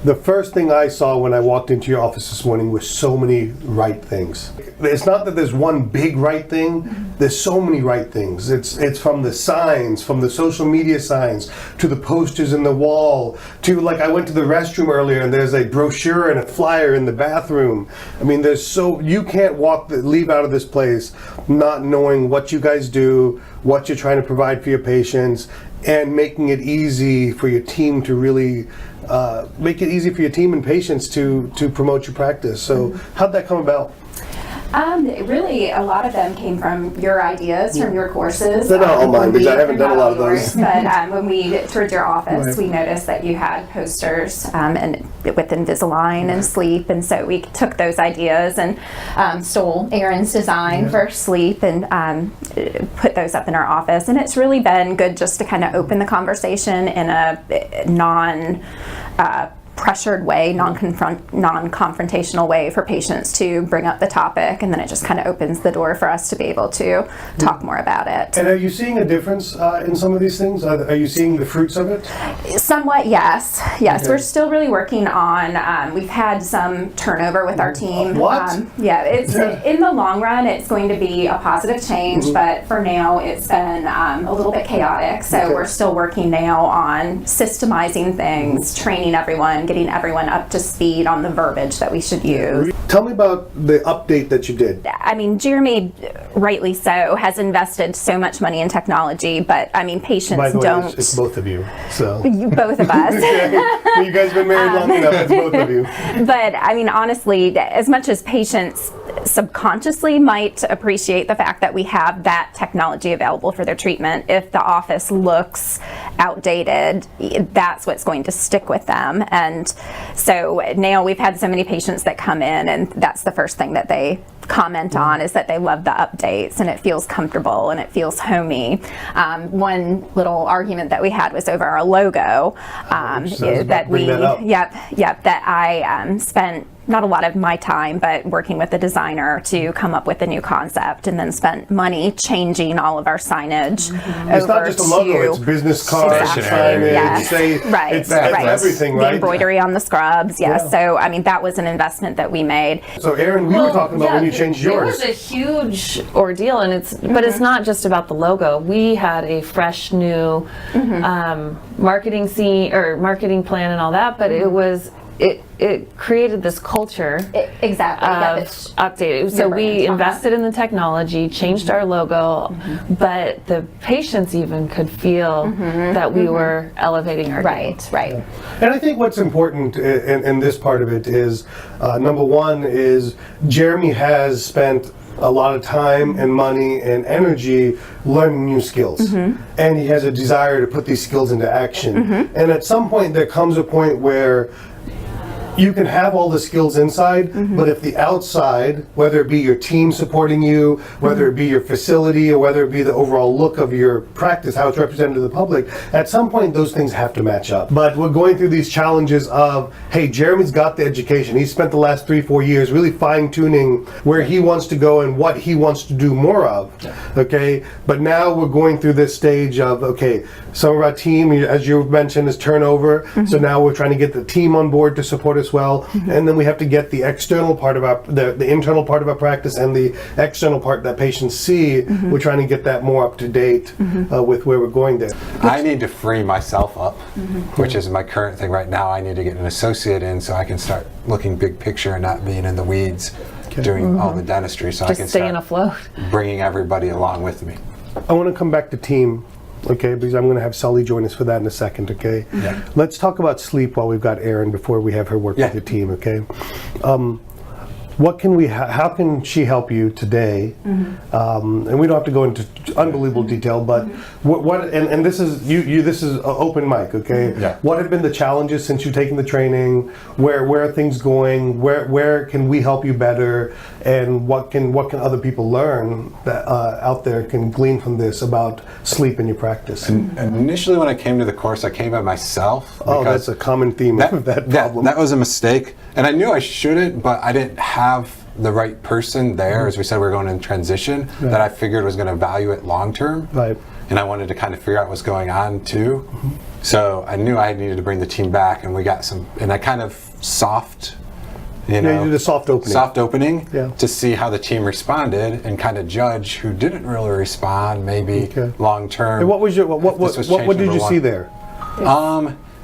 The first thing I saw when I walked into your office this morning was so many right things. It's not that there's one big right thing, there's so many right things. It's from the signs, from the social media signs, to the posters in the wall, to, like, I went to the restroom earlier and there's a brochure and a flyer in the bathroom. I mean, you can't leave out of this place not knowing what you guys do, what you're trying to provide for your patients, and making it easy for your team to really make it easy for your team and patients to promote your practice. So how'd that come about? Really, a lot of them came from your ideas, from your courses. They're not all mine, because I haven't done a lot of those. But when we toured your office, we noticed that you had posters and with Invisalign and sleep, and so we took those ideas and stole Aaron's design for sleep and put those up in our office. And it's really been good just to kind of open the conversation in a pressured way, non-confrontational way for patients to bring up the topic, and then it just kind of opens the door for us to be able to talk more about it. And are you seeing a difference in some of these things? Are you seeing the fruits of it? Somewhat, yes. Yes, Okay. we're still really working on, we've had some turnover with our team. What? Yeah, it's in the long run, it's going to be a positive change, but for now, it's been a little bit chaotic. So we're still working now on systemizing things, training everyone, getting everyone up to speed on the verbiage that we should use. Tell me about the update that you did. I mean, Jeremy, rightly so, has invested so much money in technology, but I mean, patients By the way, don't. it's both of you. So Both of us. you guys have been married long enough. It's both of you. But I mean, honestly, as much as patients subconsciously might appreciate the fact that we have that technology available for their treatment, if the office looks outdated, that's what's going to stick with them. And so now we've had so many patients that come in, and that's the first thing that they comment on, is that they love the updates and it feels comfortable and it feels homey. One little argument that we had was over our logo, that I spent not a lot of my time, but working with the designer to come up with a new concept, and then spent money changing all of our signage over It's not just a logo, it's business cards, signage, Yes. it's everything, right? The embroidery on the scrubs, yes. Yeah. So, I mean, that was an investment that we made. So Aaron, we were talking about when you changed yours. It was a huge ordeal, and but it's not just about the logo. We had a fresh new marketing plan and all that, but it created this culture Exactly. of updated. So we invested in the technology, changed our logo, but the patients even could feel that we were elevating our game. Right. And I think what's important in this part of it is, number one is Jeremy has spent a lot of time and money and energy learning new skills. And he has a desire to put these skills into action. And at some point there comes a point where you can have all the skills inside, but if the outside, whether it be your team supporting you, whether it be your facility, or whether it be the overall look of your practice, how it's represented to the public, at some point those things have to match up. But we're going through these challenges of, hey, Jeremy's got the education. He's spent the last 3-4 years really fine-tuning where he wants to go and what he wants to do more of, okay? But now we're going through this stage of, okay, some of our team, as you mentioned, is turnover, so now we're trying to get the team on board to support us well, and then we have to get the external part of the internal part of our practice and the external part that patients see. We're trying to get that more up to date with where we're going there. I need to free myself up, which is my current thing right now. I need to get an associate in so I can start looking big picture and not being in the weeds doing all the dentistry, so I can Staying start afloat. bringing everybody along with me. I want to come back to team, okay, because I'm going to have Sully join us for that in a second, okay? Yeah. Let's talk about sleep while we've got Erin before we have her work with your team, okay? What can how can she help you today? And we don't have to go into unbelievable detail, but what and this is this is an open mic, okay? Yeah. What have been the challenges since you've taken the training? Where are things going? Where can we help you better? And what can other people learn that out there can glean from this about sleep in your practice? And initially when I came to the course, I came by myself. Oh, that's a common theme of that problem. That was a mistake. And I knew I shouldn't, but I didn't have the right person there. As we said, we were going in transition Right. that I figured was going to value it long term. Right. And I wanted to kind of figure out what's going on too. So I knew I needed to bring the team back, and we got some, and I kind of you did a soft opening. Soft opening Yeah. to see how the team responded and kind of judge who didn't really respond, maybe Okay. long term. And what was your what did you see there?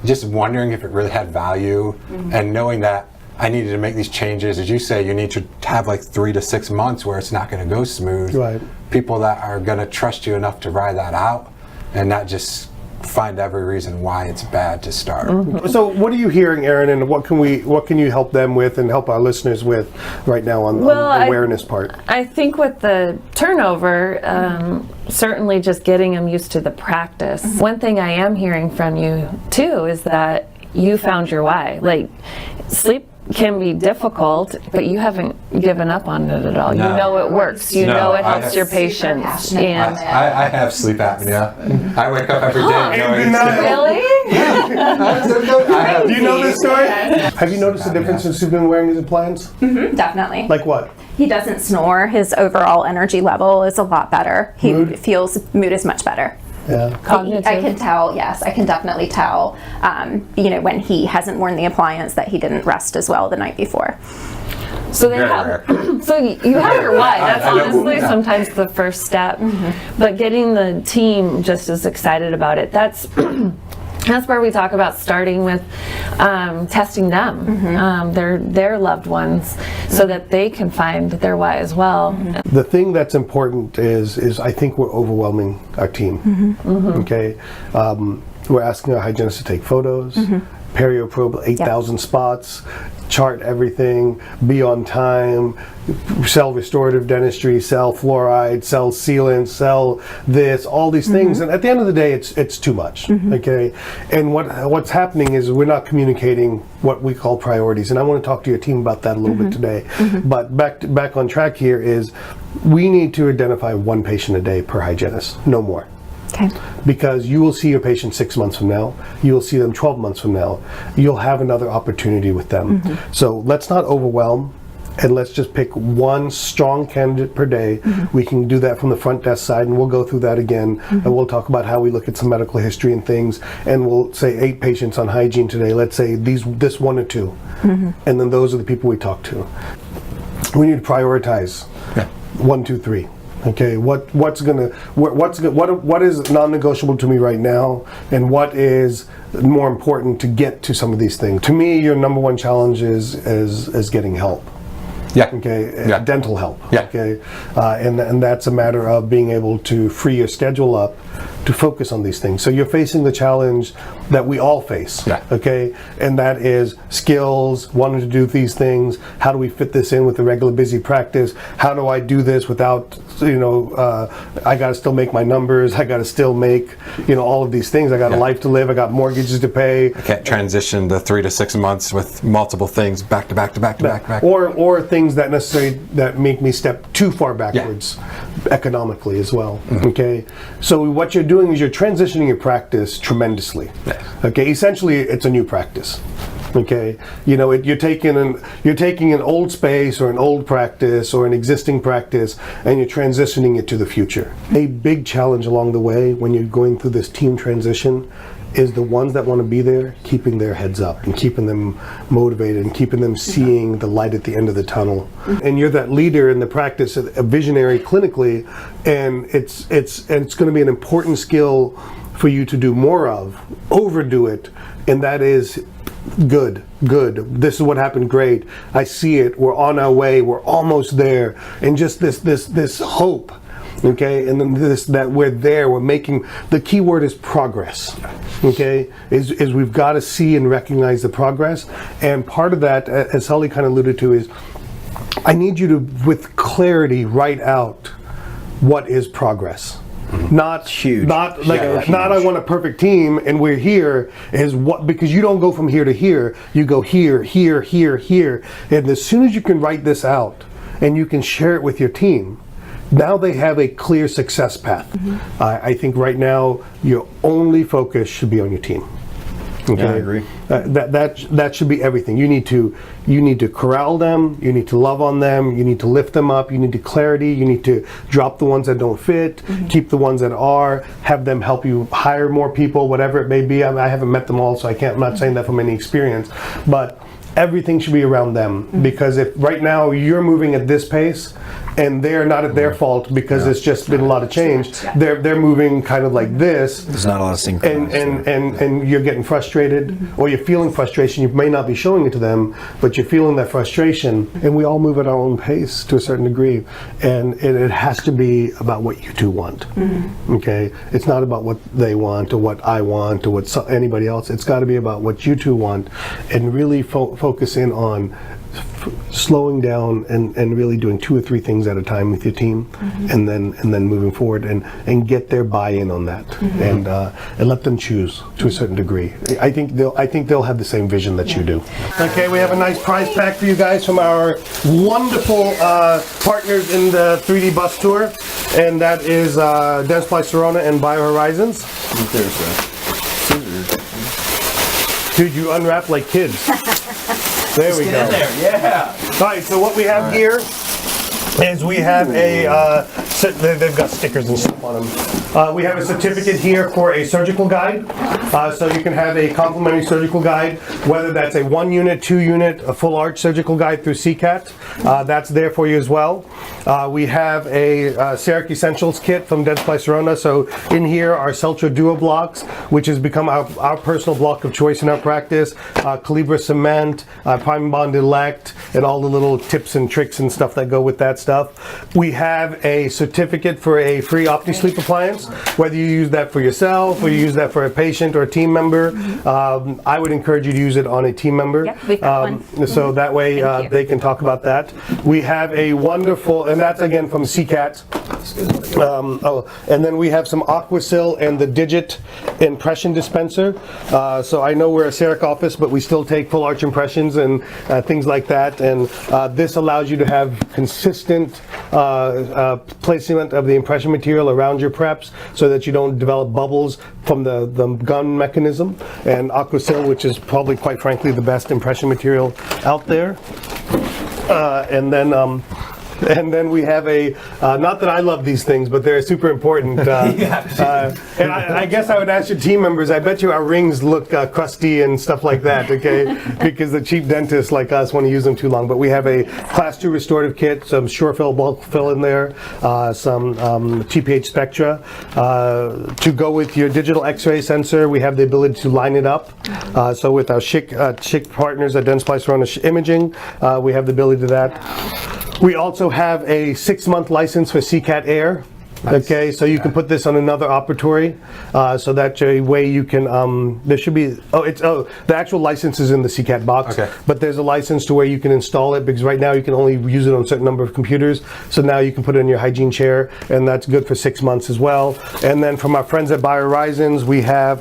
Just wondering if it really had value, and knowing that I needed to make these changes. As you say, you need to have like 3 to 6 months where it's not going to go smooth. Right. People that are going to trust you enough to ride that out, and not just find every reason why it's bad to start. So what are you hearing, Erin, and what can you help them with and help our listeners with right now on the awareness part? I think with the turnover, certainly just getting them used to the practice. One thing I am hearing from you too is that you found your why. Like, sleep can be difficult, but you haven't given up on it at all. No. You know it works. You No, know it I helps have- your patients. passionate And I have sleep apnea. I wake up every day knowing really? Do you know this story? Have you noticed the difference since you've been wearing these appliances? Definitely. Like what? He doesn't snore. His overall energy level is a lot better. He Mood? feels mood is much better. Yeah. Cognitive. I can tell, yes, I can definitely tell, when he hasn't worn the appliance that he didn't rest as well the night before. So they Very have. rare. So you have your why. That's I know. honestly sometimes the first step. But getting the team just as excited about it. That's where we talk about starting with testing them, their loved ones, so that they can find their why as well. The thing that's important is I think we're overwhelming our team. Okay, we're asking our hygienists to take photos, perioprobe 8,000 spots, chart everything, be on time, sell restorative dentistry, sell fluoride, sell sealant, sell this, all these things, and at the end of the day, it's too much. Okay, and what's happening is we're not communicating what we call priorities, and I want to talk to your team about that a little bit today. But back on track here is we need to identify one patient a day per hygienist, no more. Okay. Because you will see your patient 6 months from now, you will see them 12 months from now, you'll have another opportunity with them. So let's not overwhelm, and let's just pick one strong candidate per day. We can do that from the front desk side, and we'll go through that again, and we'll talk about how we look at some medical history and things, and we'll say 8 patients on hygiene today. Let's say this 1 or 2, and then those are the people we talk to. We need to prioritize 1, 2, 3. Okay, what is non-negotiable to me right now, and what is more important to get to some of these things? To me, your number one challenge is getting help. Yeah. Okay, Yeah. dental help. Yeah. Okay, and that's a matter of being able to free your schedule up to focus on these things. So you're facing the challenge that we all face. Yeah. Okay, and that is skills, wanting to do these things. How do we fit this in with the regular busy practice? How do I do this without, I got to still make my numbers. I got to still make, all of these things. I got a life to live. I got mortgages to pay. I can't transition to 3 to 6 months with multiple things back to back to back to back. Or things that make me step too far backwards economically as well. Okay, so what you're doing is you're transitioning your practice tremendously. Okay, essentially it's a new practice. Okay, you're taking an old space or an old practice or an existing practice, and you're transitioning it to the future. A big challenge along the way when you're going through this team transition is the ones that want to be there, keeping their heads up and keeping them motivated and keeping them seeing the light at the end of the tunnel. And you're that leader in the practice, a visionary clinically, and it's going to be an important skill for you to do more of, overdo it, and that is good. This is what happened, great. I see it, we're on our way, we're almost there, and just this hope. Okay, and then that we're there, we're making, the key word is progress. Okay, is we've got to see and recognize the progress, and part of that, as Sully kind of alluded to, is I need you to, with clarity, write out what is progress. Not Huge. Not like Yeah, not I huge. want a perfect team and we're here, is what, because you don't go from here to here, you go here, here, here, here, and as soon as you can write this out and you can share it with your team, now they have a clear success path. I think right now your only focus should be on your team. Okay? Yeah, I agree. That should be everything. You need to corral them. You need to love on them. You need to lift them up. You need to clarity. You need to drop the ones that don't fit. Keep the ones that are. Have them help you hire more people, whatever it may be. I haven't met them all, so I'm not saying that from any experience, but everything should be around them, because if right now you're moving at this pace and they're not at their fault because it's just been a lot of change, they're moving kind of like this, There's not a lot of synchronized. and you're getting frustrated, or you're feeling frustration. You may not be showing it to them, but you're feeling that frustration. And we all move at our own pace to a certain degree, and it has to be about what you two want. Okay, it's not about what they want or what I want or what anybody else. It's got to be about what you two want, and really focus in on slowing down and really doing 2 or 3 things at a time with your team, and then moving forward and get their buy-in on that, and let them choose to a certain degree. I think they'll have the same vision that you do. Okay, we have a nice prize pack for you guys from our wonderful partners in the 3D bus tour, and that is Dentsply Sirona and BioHorizons. There's a scissors. Dude, you unwrap like kids. There we go. Yeah. All right, so what we have here is we have a, they've got stickers and stuff on them. We have a certificate here for a surgical guide. So you can have a complimentary surgical guide, whether that's a 1 unit, 2 unit, a full arch surgical guide through CCAT. That's there for you as well. We have a CEREC Essentials kit from Dentsply Sirona. So in here are Celtra Duo blocks, which has become our personal block of choice in our practice. Calibra cement, Prime Bond Elect, and all the little tips and tricks and stuff that go with that stuff. We have a certificate for a free OptiSleep appliance, whether you use that for yourself or you use that for a patient or a team member. I would encourage you to use it on a team member. Yep, we've got one. So that way Thank you. they can talk about that. We have a wonderful, and that's again from CCAT. And then we have some Aquasil and the Digit impression dispenser. So I know we're a CEREC office, but we still take full arch impressions and things like that. And this allows you to have consistent placement of the impression material around your preps, so that you don't develop bubbles from the gun mechanism. And Aquasil, which is probably, quite frankly, the best impression material out there. And then we have a, not that I love these things, but they're super important. And I guess I would ask your team members, I bet you our rings look crusty and stuff like that, okay? Because the cheap dentists like us want to use them too long. But we have a Class 2 restorative kit, some SureFill bulk fill in there, some TPH Spectra. To go with your digital X-ray sensor, we have the ability to line it up. So with our chic partners at Dentsply Sirona Imaging, we have the ability to that. We also have a 6-month license for CCAT Air. Okay, so you can put this on another operatory, so that a way you can, there should be, the actual license is in the CCAT box, Okay. but there's a license to where you can install it, because right now you can only use it on a certain number of computers, so now you can put it in your hygiene chair, and that's good for 6 months as well. And then from our friends at BioHorizons, we have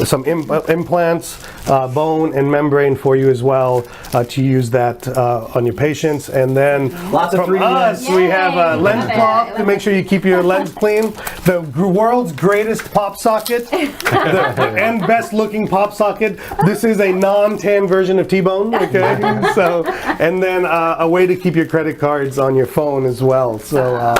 some implants, bone and membrane for you as well, to use that on your patients. And then Lots of from 3D us, we have a Yay, lens love it. cloth to make sure you keep your lens clean. The world's greatest pop socket, and best looking pop socket. This is a non-tan version of T-Bone, okay? So, and then a way to keep your credit cards on your phone as well. So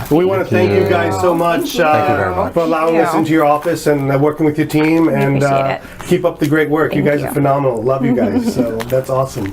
we want to thank you guys so much, Thank you very much. for allowing us into your office and working with your team, and appreciate it. keep up the great work. You Thank guys are you. phenomenal. Love you guys. So that's awesome.